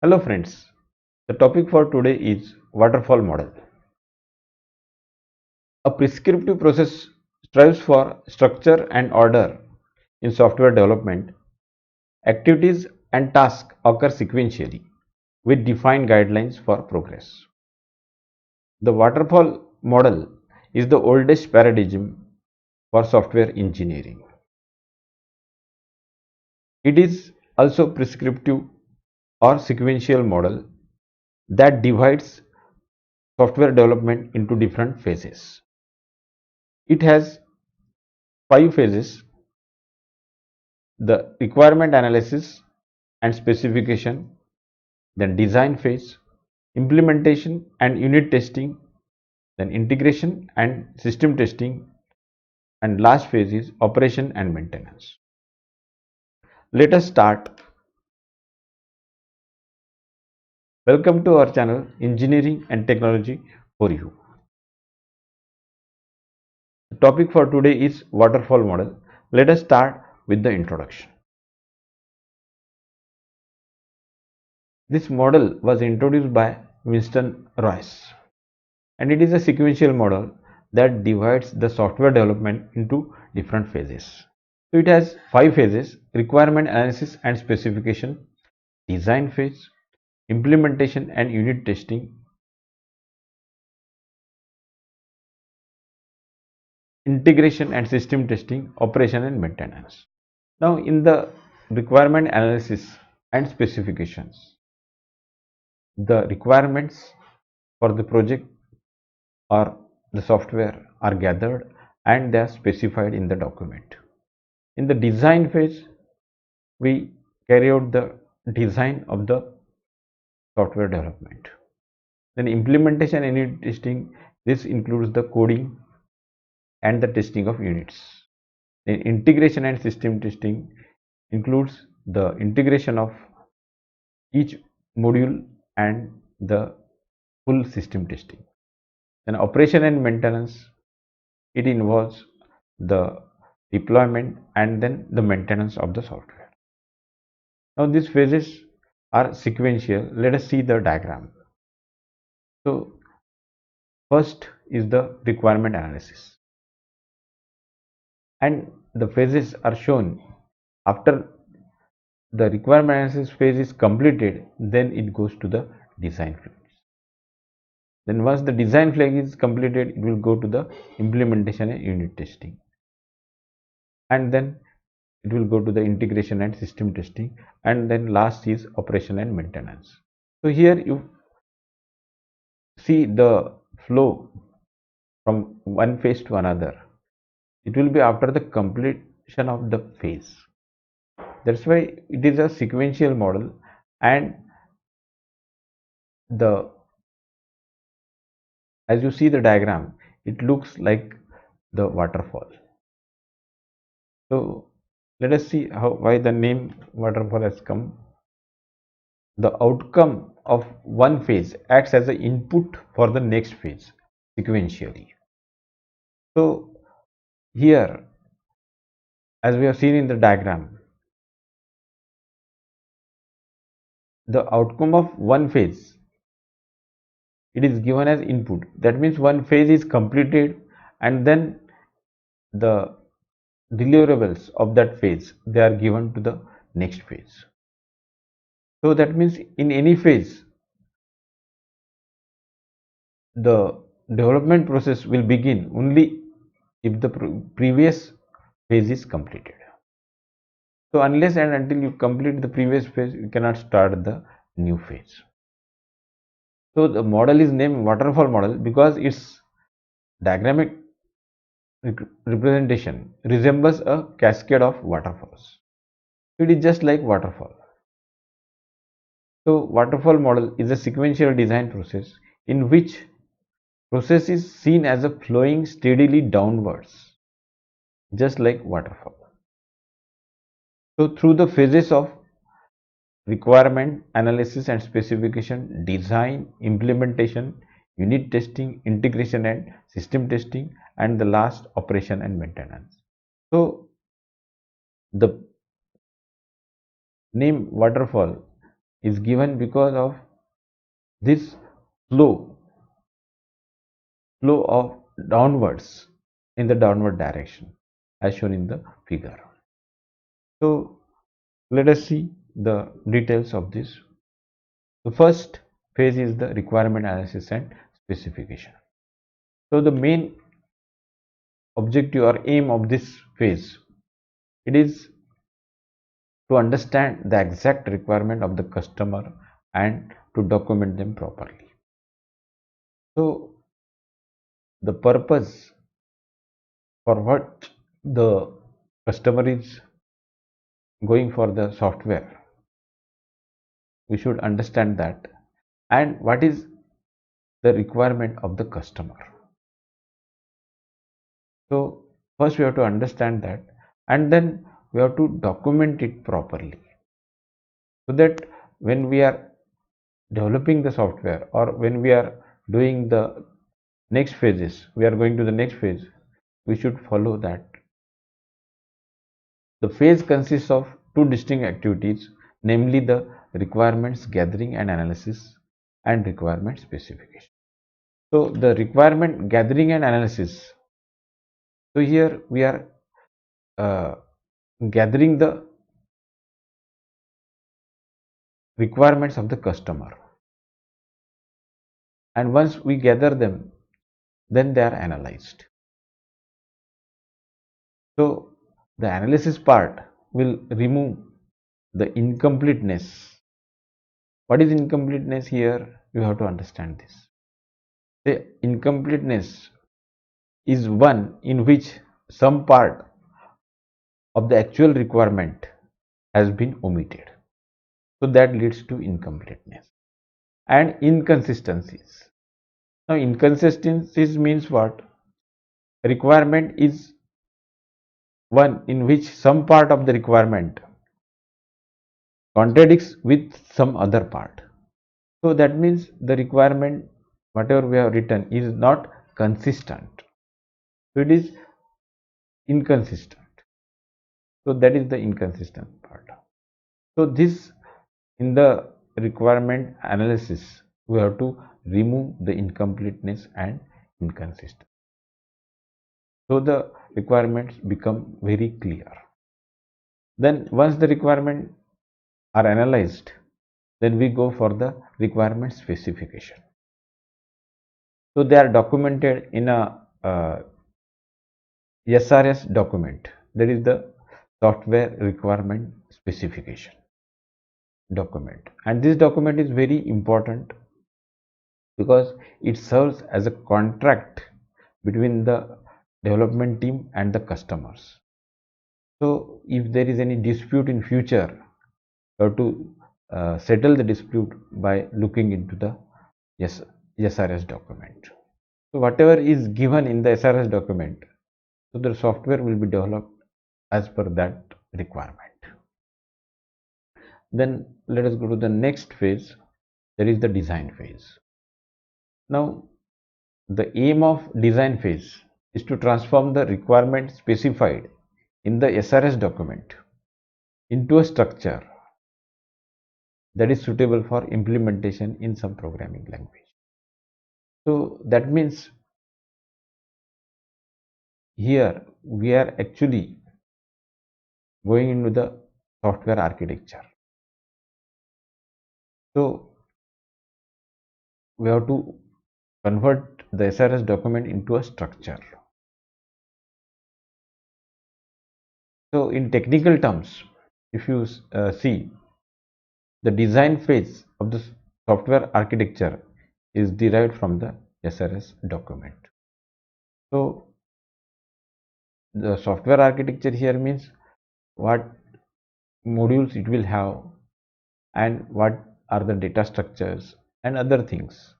Hello friends, the topic for today is waterfall model. A prescriptive process strives for structure and order in software development. Activities and tasks occur sequentially with defined guidelines for progress. The waterfall model is the oldest paradigm for software engineering. It is also prescriptive or sequential model that divides software development into different phases. It has 5 phases: the requirement analysis and specification, then design phase, implementation and unit testing, then integration and system testing, and last phase is operation and maintenance. Let us start. Welcome to our channel Engineering and Technology for You. The topic for today is waterfall model. Let us start with the introduction. This model was introduced by Winston Royce, and it is a sequential model that divides the software development into different phases. So it has 5 phases: requirement analysis and specification, design phase, implementation and unit testing, integration and system testing, operation and maintenance. Now in the requirement analysis and specifications, the requirements for the project or the software are gathered and they are specified in the document. In the design phase, we carry out the design of the software development. Then implementation and unit testing, this includes the coding and the testing of units. Then integration and system testing includes the integration of each module and the full system testing. Then operation and maintenance, it involves the deployment and then the maintenance of the software. Now these phases are sequential. Let us see the diagram. So first is the requirement analysis, and the phases are shown. After the requirement analysis phase is completed, then it goes to the design phase. Then once the design phase is completed, it will go to the implementation and unit testing, and then it will go to the integration and system testing, and then last is operation and maintenance. So here you see the flow from one phase to another. It will be after the completion of the phase. That's why it is a sequential model, and the as you see the diagram, it looks like the waterfall. So let us see why the name waterfall has come. The outcome of one phase acts as an input for the next phase sequentially. So here, as we have seen in the diagram, the outcome of one phase, it is given as input. That means one phase is completed, and then the deliverables of that phase, they are given to the next phase. So that means in any phase, the development process will begin only if the previous phase is completed. So unless and until you complete the previous phase, you cannot start the new phase. So the model is named waterfall model because its diagrammatic representation resembles a cascade of waterfalls. It is just like waterfall. So waterfall model is a sequential design process in which process is seen as a flowing steadily downwards, just like waterfall. So through the phases of requirement analysis and specification, design, implementation, unit testing, integration and system testing, and the last operation and maintenance. So the name waterfall is given because of this flow of downwards in the downward direction as shown in the figure. So let us see the details of this. The first phase is the requirement analysis and specification. So the main objective or aim of this phase, it is to understand the exact requirement of the customer and to document them properly. So the purpose for what the customer is going for the software, we should understand that, and what is the requirement of the customer. So first we have to understand that, and then we have to document it properly, so that when we are developing the software or when we are doing the next phases, we are going to the next phase, we should follow that. The phase consists of two distinct activities, namely the requirements gathering and analysis and requirement specification. So the requirement gathering and analysis, so here we are gathering the requirements of the customer, and once we gather them, then they are analyzed. So the analysis part will remove the incompleteness. What is incompleteness here? You have to understand this. The incompleteness is one in which some part of the actual requirement has been omitted. So that leads to incompleteness and inconsistencies. Now inconsistencies means what? Requirement is one in which some part of the requirement contradicts with some other part. So that means the requirement, whatever we have written, is not consistent. So it is inconsistent. So that is the inconsistent part. So this, in the requirement analysis, we have to remove the incompleteness and inconsistency. So the requirements become very clear. Then once the requirements are analyzed, then we go for the requirement specification. So they are documented in a SRS document, that is the software requirement specification document, and this document is very important because it serves as a contract between the development team and the customers. So if there is any dispute in future, you have to settle the dispute by looking into the SRS document. So whatever is given in the SRS document, so the software will be developed as per that requirement. Then let us go to the next phase, that is the design phase. Now the aim of design phase is to transform the requirement specified in the SRS document into a structure that is suitable for implementation in some programming language. So that means here we are actually going into the software architecture. So we have to convert the SRS document into a structure. So in technical terms, if you see, the design phase of the software architecture is derived from the SRS document. So the software architecture here means what modules it will have and what are the data structures and other things,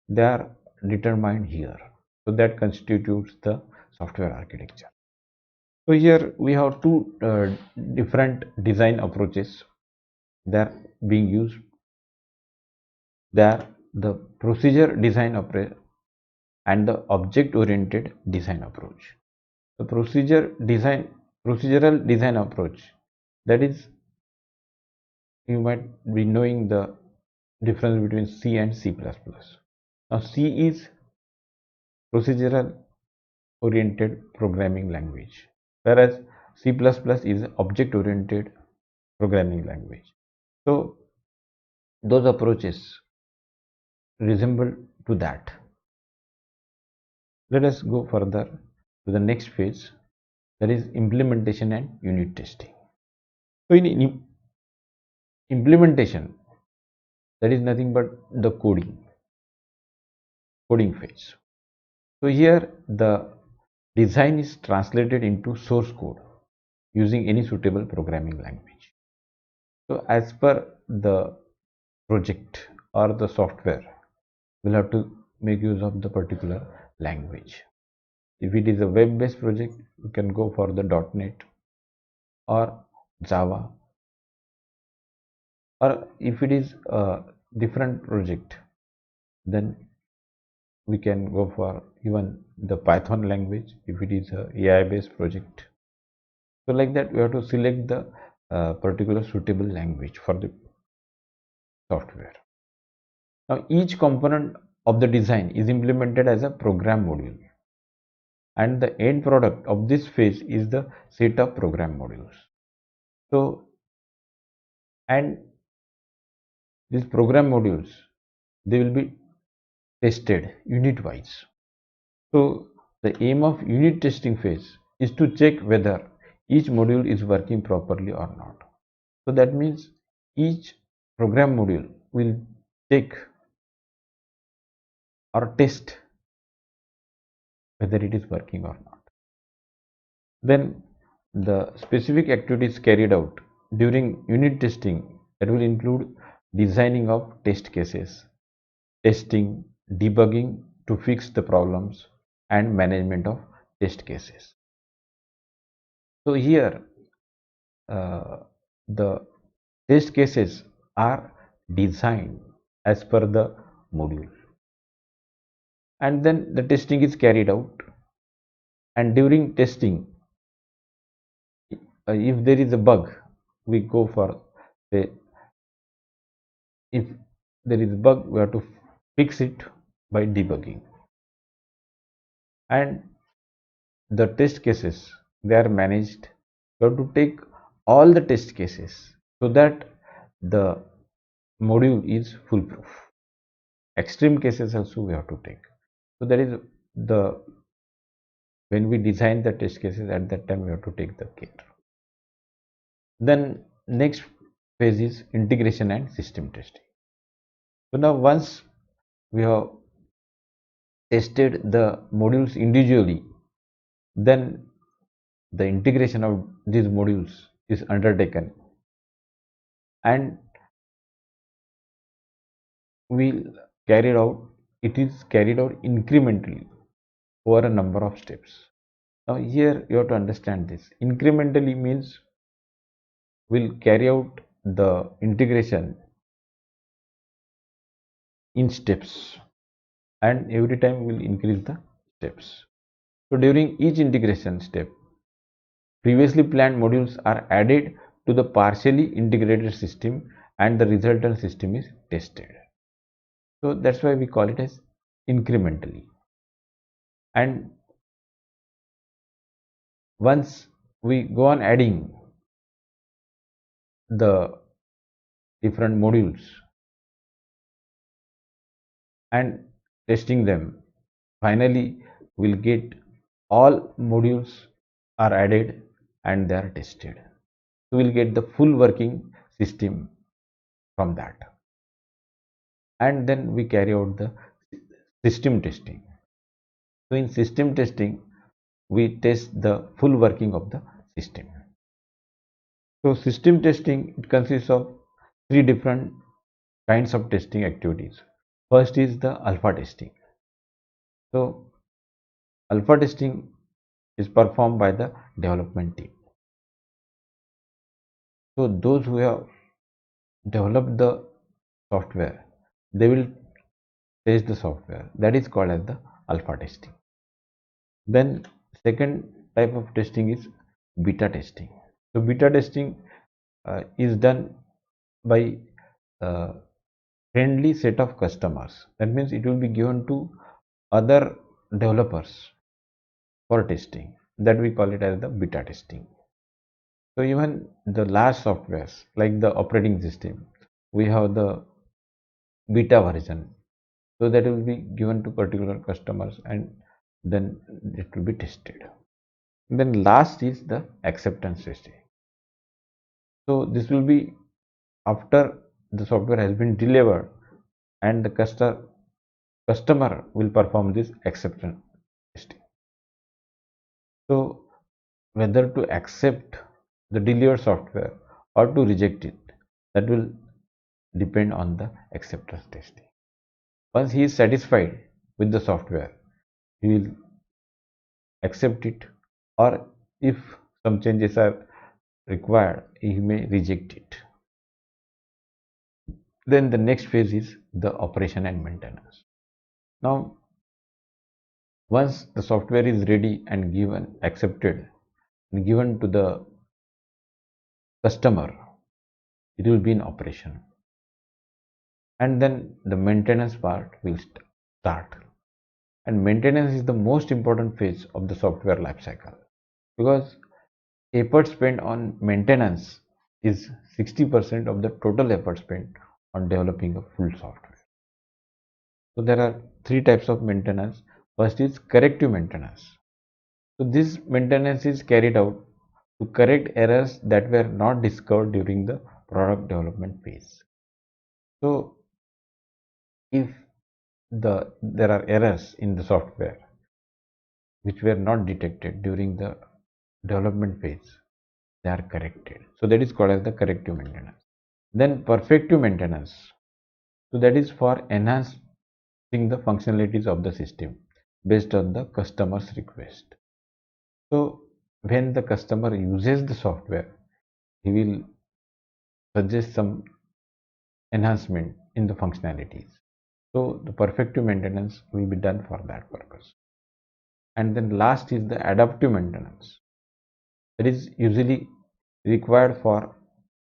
they are determined here. So that constitutes the software architecture. So here we have two different design approaches that are being used. They are the procedure design approach and the object oriented design approach. The procedural design approach, that is you might be knowing the difference between C and C++. Now C is procedural oriented programming language, whereas C++ is object oriented programming language. So those approaches resemble to that. Let us go further to the next phase, that is implementation and unit testing. So in implementation, that is nothing but the coding phase. So here the design is translated into source code using any suitable programming language. So as per the project or the software, we'll have to make use of the particular language. If it is a web-based project, you can go for the .NET or Java, or if it is a different project, then we can go for even the Python language if it is a AI based project. So like that, we have to select the particular suitable language for the software. Now each component of the design is implemented as a program module, and the end product of this phase is the set of program modules. So, and these program modules, they will be tested unit wise. So the aim of unit testing phase is to check whether each module is working properly or not. So that means each program module will check or test whether it is working or not. Then the specific activities carried out during unit testing, that will include designing of test cases, testing, debugging to fix the problems, and management of test cases. So here the test cases are designed as per the module, and then the testing is carried out, and during testing, if there is a bug, we go for, say, if there is a bug, we have to fix it by debugging. And the test cases, they are managed. You have to take all the test cases so that the module is foolproof. Extreme cases also we have to take. So that is the, when we design the test cases, at that time we have to take the care. Then next phase is integration and system testing. So now once we have tested the modules individually, then the integration of these modules is undertaken, and we carried out, it is carried out incrementally over a number of steps. Now here you have to understand this. Incrementally means we'll carry out the integration in steps, and every time we'll increase the steps. So during each integration step, previously planned modules are added to the partially integrated system, and the resultant system is tested. So that's why we call it as incrementally. And once we go on adding the different modules and testing them, finally we'll get all modules are added and they are tested. So we'll get the full working system from that. And then we carry out the system testing. So in system testing, we test the full working of the system. So system testing, it consists of three different kinds of testing activities. First is the alpha testing. So alpha testing is performed by the development team. So those who have developed the software, they will test the software. That is called as the alpha testing. Then second type of testing is beta testing. So beta testing is done by uh, friendly set of customers. That means it will be given to other developers for testing. That we call it as the beta testing. So even the large softwares like the operating system, we have the beta version. So that will be given to particular customers and then it will be tested. Then last is the acceptance testing. So this will be after the software has been delivered and the customer will perform this acceptance testing. So whether to accept the delivered software or to reject it, that will depend on the acceptance testing. Once he is satisfied with the software, he will accept it, or if some changes are required, he may reject it. Then the next phase is the operation and maintenance. Now, once the software is ready and given, accepted, and given to the customer, it will be in operation. And then the maintenance part will start. And maintenance is the most important phase of the software lifecycle because effort spent on maintenance is 60% of the total effort spent on developing a full software. So there are three types of maintenance. First is corrective maintenance. So this maintenance is carried out to correct errors that were not discovered during the product development phase. So if there are errors in the software which were not detected during the development phase, they are corrected. So that is called as the corrective maintenance. Then perfective maintenance. So that is for enhancing the functionalities of the system based on the customer's request. So when the customer uses the software, he will suggest some enhancement in the functionalities. So the perfective maintenance will be done for that purpose. And then last is the adaptive maintenance. That is usually required for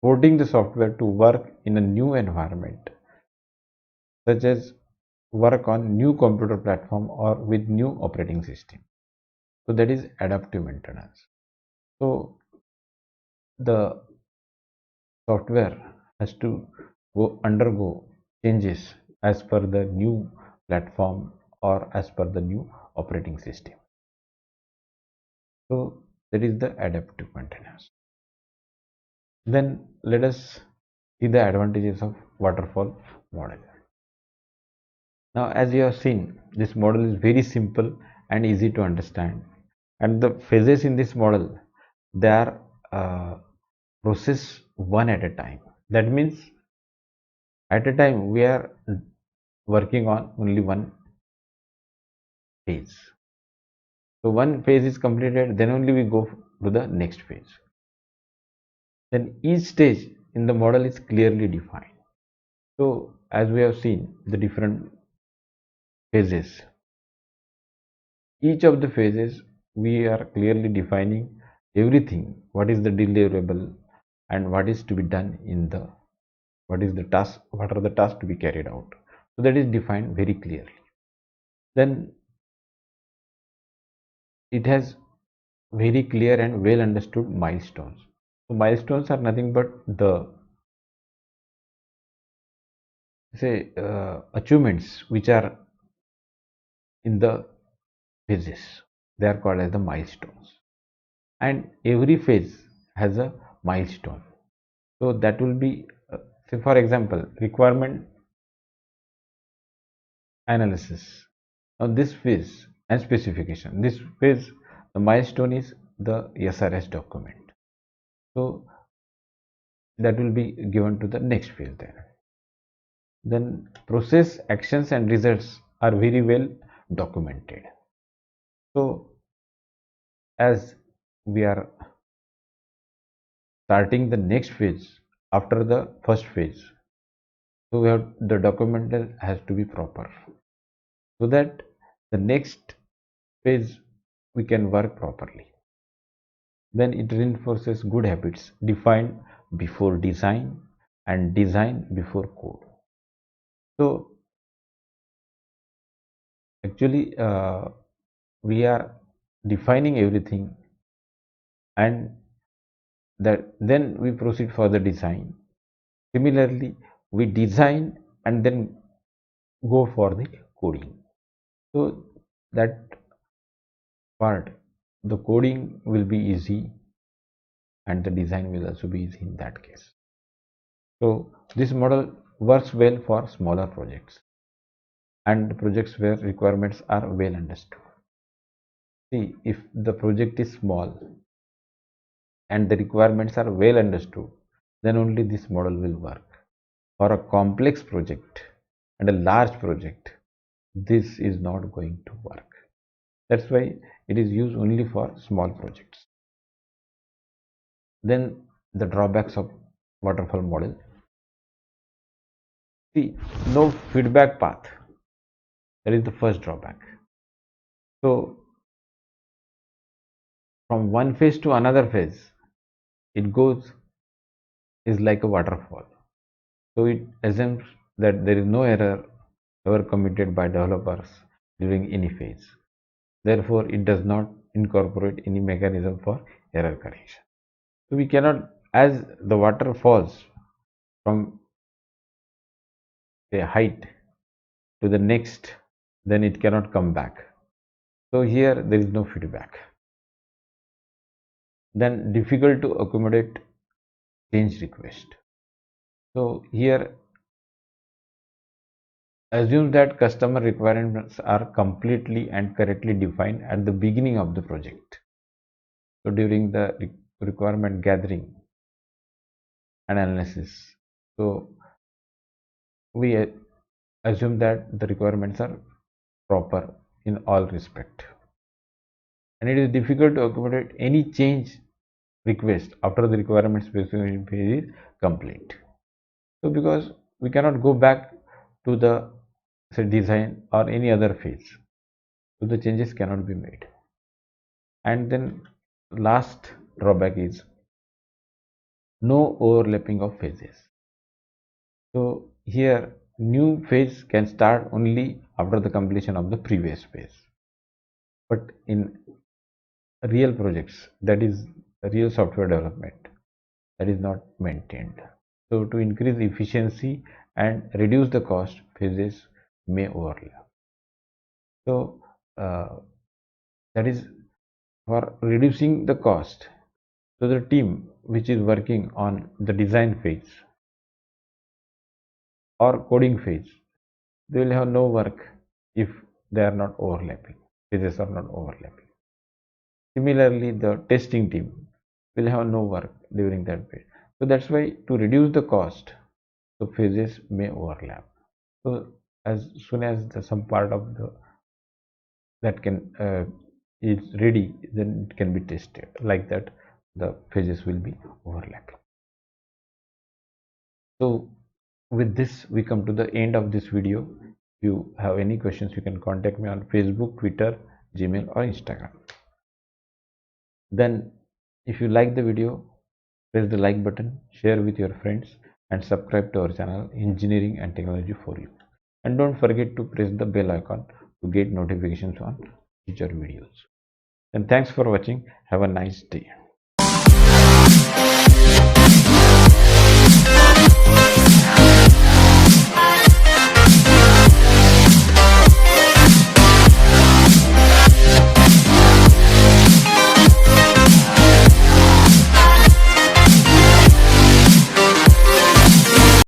porting the software to work in a new environment, such as work on new computer platform or with new operating system. So that is adaptive maintenance. So the software has to undergo changes as per the new platform or as per the new operating system. So that is the adaptive maintenance. Then let us see the advantages of waterfall model. Now, as you have seen, this model is very simple and easy to understand. And the phases in this model, they are processed one at a time. That means at a time we are working on only one phase. So one phase is completed, then only we go to the next phase. Then each stage in the model is clearly defined. So as we have seen the different phases, each of the phases we are clearly defining everything, what is the deliverable and what is to be done in the, what is the task, what are the tasks to be carried out. So that is defined very clearly. Then it has very clear and well understood milestones. So milestones are nothing but the achievements which are in the phases. They are called as the milestones, and every phase has a milestone. So that will be say for example requirement analysis. Now this phase and specification. This phase, the milestone is the SRS document. So that will be given to the next phase there. Then process, actions and results are very well documented. So as we are starting the next phase after the first phase, so we have the documental has to be proper so that the next phase we can work properly. Then it reinforces good habits defined before design, and design before code. So actually we are defining everything, and that then we proceed for the design. Similarly, we design and then go for the coding. So that part, the coding will be easy and the design will also be easy in that case. So this model works well for smaller projects and projects where requirements are well understood. See, if the project is small and the requirements are well understood, then only this model will work. For a complex project and a large project, this is not going to work. That's why it is used only for small projects. Then the drawbacks of waterfall model. See, no feedback path. That is the first drawback. So from one phase to another phase, it goes is like a waterfall. So it assumes that there is no error ever committed by developers during any phase. Therefore, it does not incorporate any mechanism for error correction. So we cannot, as the water falls from a height to the next, then it cannot come back. So here there is no feedback. Then difficult to accommodate change request. So here assume that customer requirements are completely and correctly defined at the beginning of the project. So during the requirement gathering and analysis, so we assume that the requirements are proper in all respect, and it is difficult to accommodate any change request after the requirement specification phase is complete. So because we cannot go back to the say design or any other phase, so the changes cannot be made. And then last drawback is no overlapping of phases. So here new phase can start only after the completion of the previous phase, but in real projects, that is real software development, that is not maintained. So to increase efficiency and reduce the cost, phases may overlap. So that is for reducing the cost. So the team which is working on the design phase or coding phase, they will have no work if they are not overlapping, phases are not overlapping. Similarly, the testing team will have no work during that phase. So that's why to reduce the cost, the phases may overlap. So as soon as some part of the that can is ready, then it can be tested. Like that, the phases will be overlapping. So with this, we come to the end of this video. If you have any questions, you can contact me on Facebook, Twitter, Gmail, or Instagram. Then if you like the video, press the like button, share with your friends, and subscribe to our channel Engineering and Technology for You. And don't forget to press the bell icon to get notifications on future videos. And thanks for watching. Have a nice day.